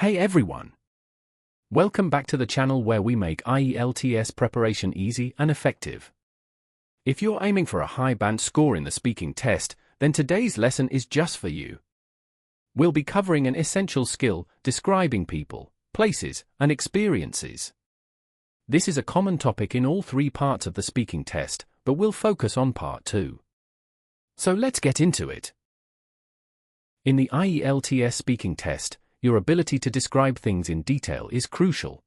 Hey everyone! Welcome back to the channel where we make IELTS preparation easy and effective. If you're aiming for a high band score in the speaking test, then today's lesson is just for you. We'll be covering an essential skill, describing people, places, and experiences. This is a common topic in all three parts of the speaking test, but we'll focus on part 2. So let's get into it. In the IELTS speaking test, your ability to describe things in detail is crucial.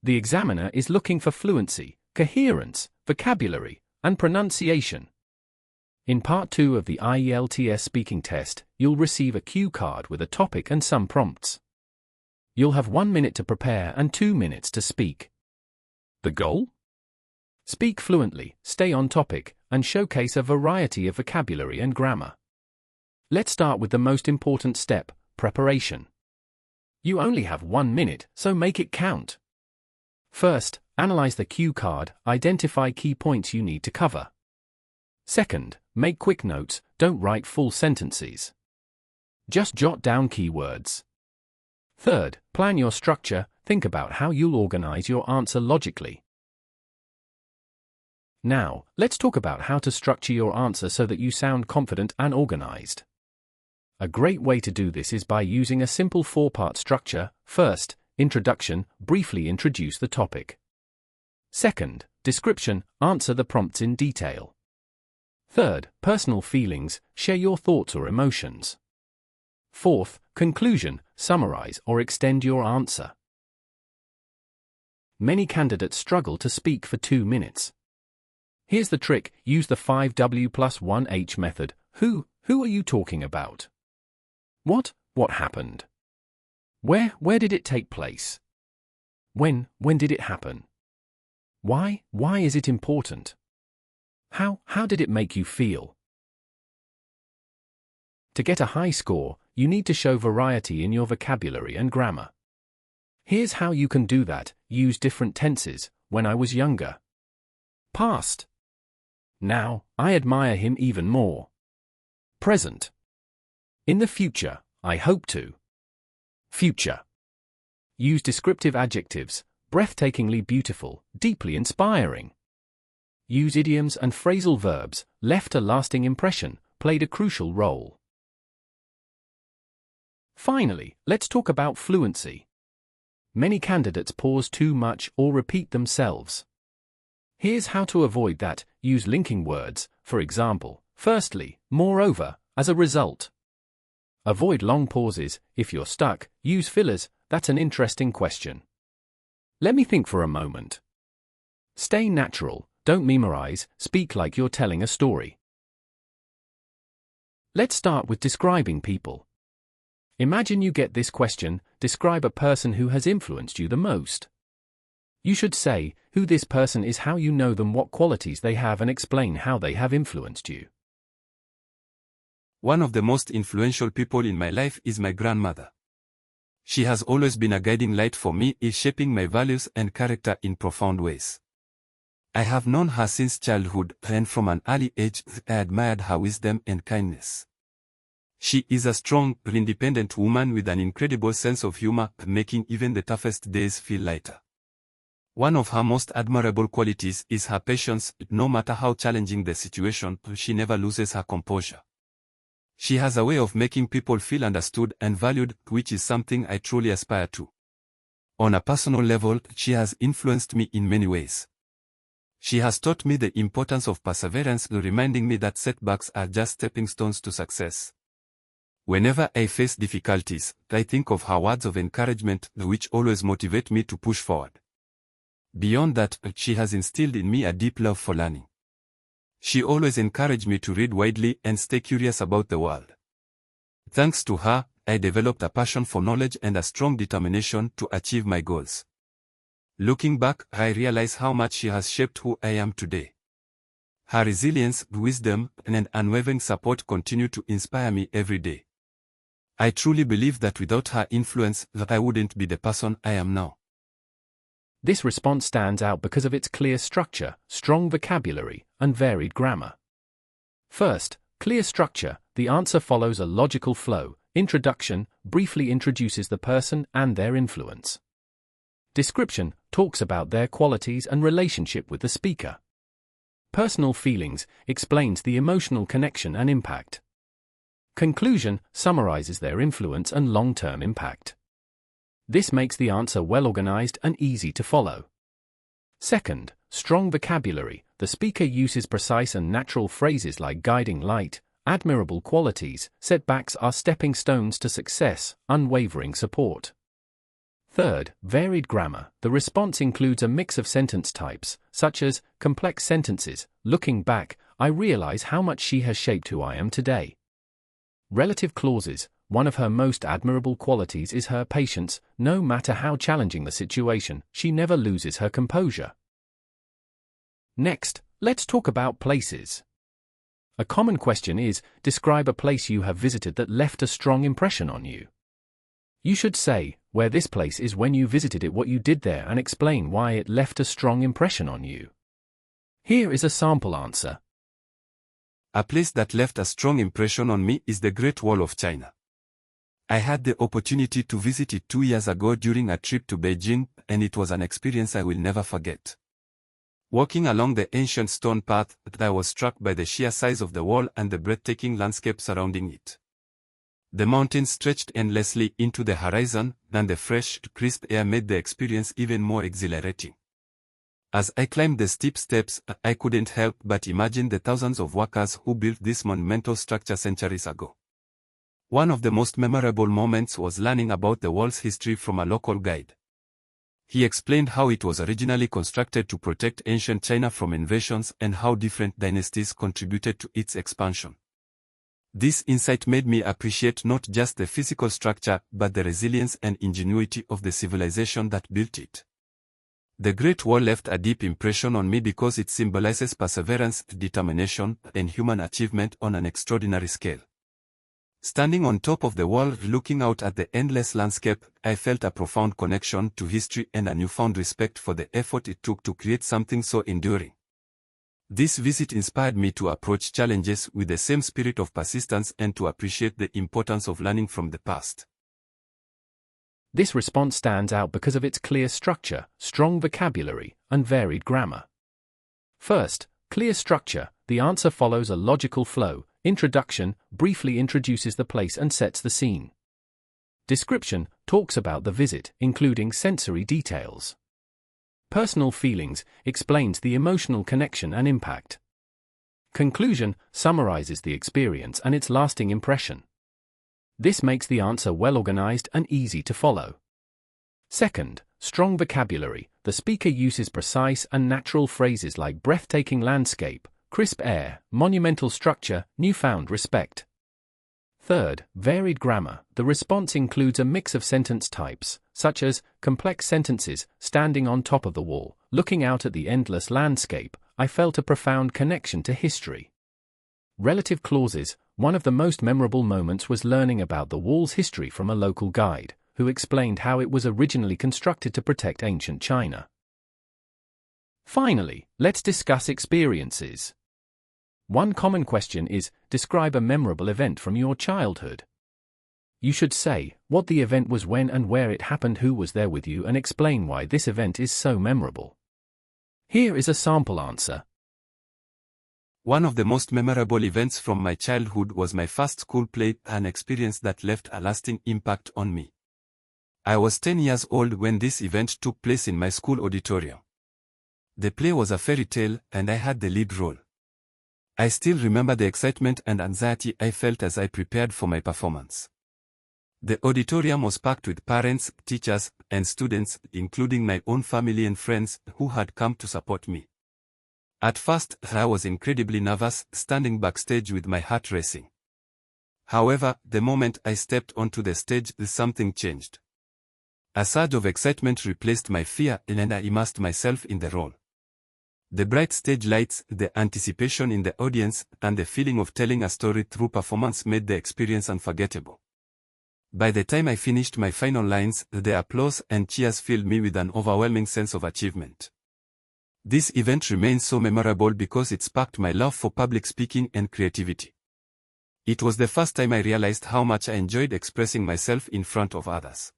The examiner is looking for fluency, coherence, vocabulary, and pronunciation. In part 2 of the IELTS speaking test, you'll receive a cue card with a topic and some prompts. You'll have 1 minute to prepare and 2 minutes to speak. The goal? Speak fluently, stay on topic, and showcase a variety of vocabulary and grammar. Let's start with the most important step, preparation. You only have 1 minute, so make it count. First, analyze the cue card, identify key points you need to cover. Second, make quick notes, don't write full sentences. Just jot down keywords. Third, plan your structure, think about how you'll organize your answer logically. Now, let's talk about how to structure your answer so that you sound confident and organized. A great way to do this is by using a simple 4-part structure. First, introduction, briefly introduce the topic. Second, description, answer the prompts in detail. Third, personal feelings, share your thoughts or emotions. Fourth, conclusion, summarize or extend your answer. Many candidates struggle to speak for 2 minutes. Here's the trick, use the 5W plus 1H method. Who are you talking about? What happened? Where did it take place? When did it happen? Why is it important? How did it make you feel? To get a high score, you need to show variety in your vocabulary and grammar. Here's how you can do that. Use different tenses. When I was younger. Past. Now, I admire him even more. Present. In the future, I hope to. Future. Use descriptive adjectives, breathtakingly beautiful, deeply inspiring. Use idioms and phrasal verbs, left a lasting impression, played a crucial role. Finally, let's talk about fluency. Many candidates pause too much or repeat themselves. Here's how to avoid that. Use linking words, for example, firstly, moreover, as a result. Avoid long pauses. If you're stuck, use fillers. That's an interesting question. Let me think for a moment. Stay natural, don't memorize, speak like you're telling a story. Let's start with describing people. Imagine you get this question, describe a person who has influenced you the most. You should say who this person is, how you know them, what qualities they have, and explain how they have influenced you. One of the most influential people in my life is my grandmother. She has always been a guiding light for me, shaping my values and character in profound ways. I have known her since childhood, and from an early age, I admired her wisdom and kindness. She is a strong, independent woman with an incredible sense of humor, making even the toughest days feel lighter. One of her most admirable qualities is her patience. No matter how challenging the situation, she never loses her composure. She has a way of making people feel understood and valued, which is something I truly aspire to. On a personal level, she has influenced me in many ways. She has taught me the importance of perseverance, reminding me that setbacks are just stepping stones to success. Whenever I face difficulties, I think of her words of encouragement, which always motivate me to push forward. Beyond that, she has instilled in me a deep love for learning. She always encouraged me to read widely and stay curious about the world. Thanks to her, I developed a passion for knowledge and a strong determination to achieve my goals. Looking back, I realize how much she has shaped who I am today. Her resilience, wisdom, and unwavering support continue to inspire me every day. I truly believe that without her influence, I wouldn't be the person I am now. This response stands out because of its clear structure, strong vocabulary, and varied grammar. First, clear structure. The answer follows a logical flow. Introduction briefly introduces the person and their influence. Description talks about their qualities and relationship with the speaker. Personal feelings explains the emotional connection and impact. Conclusion summarizes their influence and long-term impact. This makes the answer well-organized and easy to follow. Second, strong vocabulary. The speaker uses precise and natural phrases like guiding light, admirable qualities, setbacks are stepping stones to success, unwavering support. Third, varied grammar. The response includes a mix of sentence types, such as complex sentences. Looking back, I realize how much she has shaped who I am today. Relative clauses. One of her most admirable qualities is her patience. No matter how challenging the situation, she never loses her composure. Next, let's talk about places. A common question is, describe a place you have visited that left a strong impression on you. You should say, where this place is, when you visited it, what you did there, and explain why it left a strong impression on you. Here is a sample answer. A place that left a strong impression on me is the Great Wall of China. I had the opportunity to visit it 2 years ago during a trip to Beijing, and it was an experience I will never forget. Walking along the ancient stone path, I was struck by the sheer size of the wall and the breathtaking landscape surrounding it. The mountains stretched endlessly into the horizon, and the fresh, crisp air made the experience even more exhilarating. As I climbed the steep steps, I couldn't help but imagine the thousands of workers who built this monumental structure centuries ago. One of the most memorable moments was learning about the wall's history from a local guide. He explained how it was originally constructed to protect ancient China from invasions and how different dynasties contributed to its expansion. This insight made me appreciate not just the physical structure but the resilience and ingenuity of the civilization that built it. The Great Wall left a deep impression on me because it symbolizes perseverance, determination, and human achievement on an extraordinary scale. Standing on top of the wall, looking out at the endless landscape, I felt a profound connection to history and a newfound respect for the effort it took to create something so enduring. This visit inspired me to approach challenges with the same spirit of persistence and to appreciate the importance of learning from the past. This response stands out because of its clear structure, strong vocabulary, and varied grammar. First, clear structure. The answer follows a logical flow. Introduction briefly introduces the place and sets the scene. Description talks about the visit, including sensory details. Personal feelings explains the emotional connection and impact. Conclusion summarizes the experience and its lasting impression. This makes the answer well-organized and easy to follow. Second, strong vocabulary. The speaker uses precise and natural phrases like breathtaking landscape, crisp air, monumental structure, newfound respect. Third, varied grammar. The response includes a mix of sentence types, such as complex sentences. Standing on top of the wall, looking out at the endless landscape, I felt a profound connection to history. Relative clauses. One of the most memorable moments was learning about the wall's history from a local guide, who explained how it was originally constructed to protect ancient China. Finally, let's discuss experiences. One common question is, describe a memorable event from your childhood. You should say what the event was, when and where it happened, who was there with you, and explain why this event is so memorable. Here is a sample answer. One of the most memorable events from my childhood was my first school play, an experience that left a lasting impact on me. I was 10 years old when this event took place in my school auditorium. The play was a fairy tale, and I had the lead role. I still remember the excitement and anxiety I felt as I prepared for my performance. The auditorium was packed with parents, teachers, and students, including my own family and friends, who had come to support me. At first, I was incredibly nervous, standing backstage with my heart racing. However, the moment I stepped onto the stage, something changed. A surge of excitement replaced my fear, and I immersed myself in the role. The bright stage lights, the anticipation in the audience, and the feeling of telling a story through performance made the experience unforgettable. By the time I finished my final lines, the applause and cheers filled me with an overwhelming sense of achievement. This event remains so memorable because it sparked my love for public speaking and creativity. It was the first time I realized how much I enjoyed expressing myself in front of others.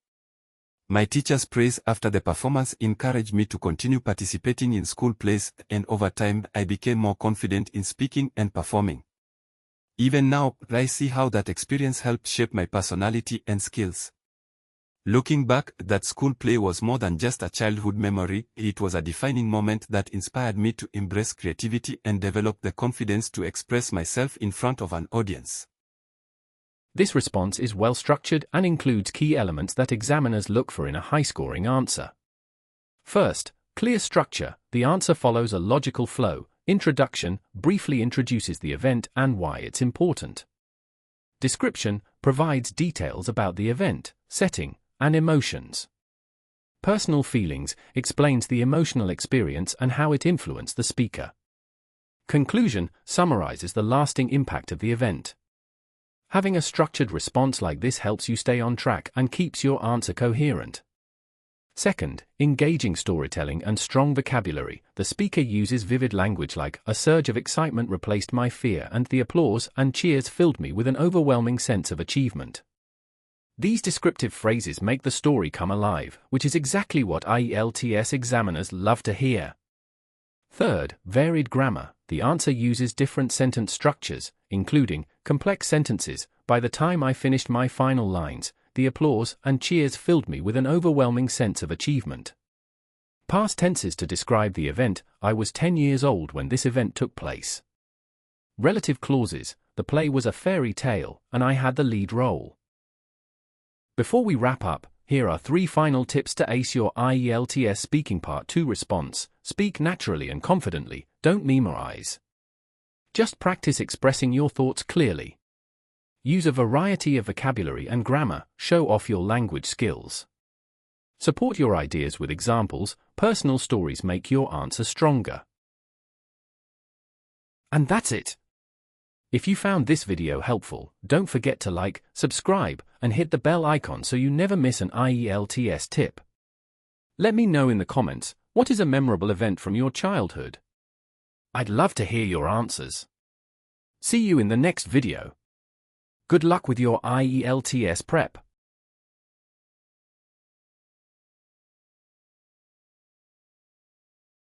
My teacher's praise after the performance encouraged me to continue participating in school plays, and over time I became more confident in speaking and performing. Even now, I see how that experience helped shape my personality and skills. Looking back, that school play was more than just a childhood memory, it was a defining moment that inspired me to embrace creativity and develop the confidence to express myself in front of an audience. This response is well structured and includes key elements that examiners look for in a high-scoring answer. First, clear structure. The answer follows a logical flow. Introduction briefly introduces the event and why it's important. Description provides details about the event, setting, and emotions. Personal feelings explains the emotional experience and how it influenced the speaker. Conclusion summarizes the lasting impact of the event. Having a structured response like this helps you stay on track and keeps your answer coherent. Second, engaging storytelling and strong vocabulary. The speaker uses vivid language like, "A surge of excitement replaced my fear, and the applause and cheers filled me with an overwhelming sense of achievement." These descriptive phrases make the story come alive, which is exactly what IELTS examiners love to hear. Third, varied grammar. The answer uses different sentence structures, including complex sentences. "By the time I finished my final lines, the applause and cheers filled me with an overwhelming sense of achievement." Past tenses to describe the event. "I was 10 years old when this event took place." Relative clauses. "The play was a fairy tale, and I had the lead role." Before we wrap up, here are 3 final tips to ace your IELTS Speaking Part 2 response. Speak naturally and confidently, don't memorize. Just practice expressing your thoughts clearly. Use a variety of vocabulary and grammar, show off your language skills. Support your ideas with examples, personal stories make your answer stronger. And that's it. If you found this video helpful, don't forget to like, subscribe, and hit the bell icon so you never miss an IELTS tip. Let me know in the comments, what is a memorable event from your childhood? I'd love to hear your answers. See you in the next video. Good luck with your IELTS prep.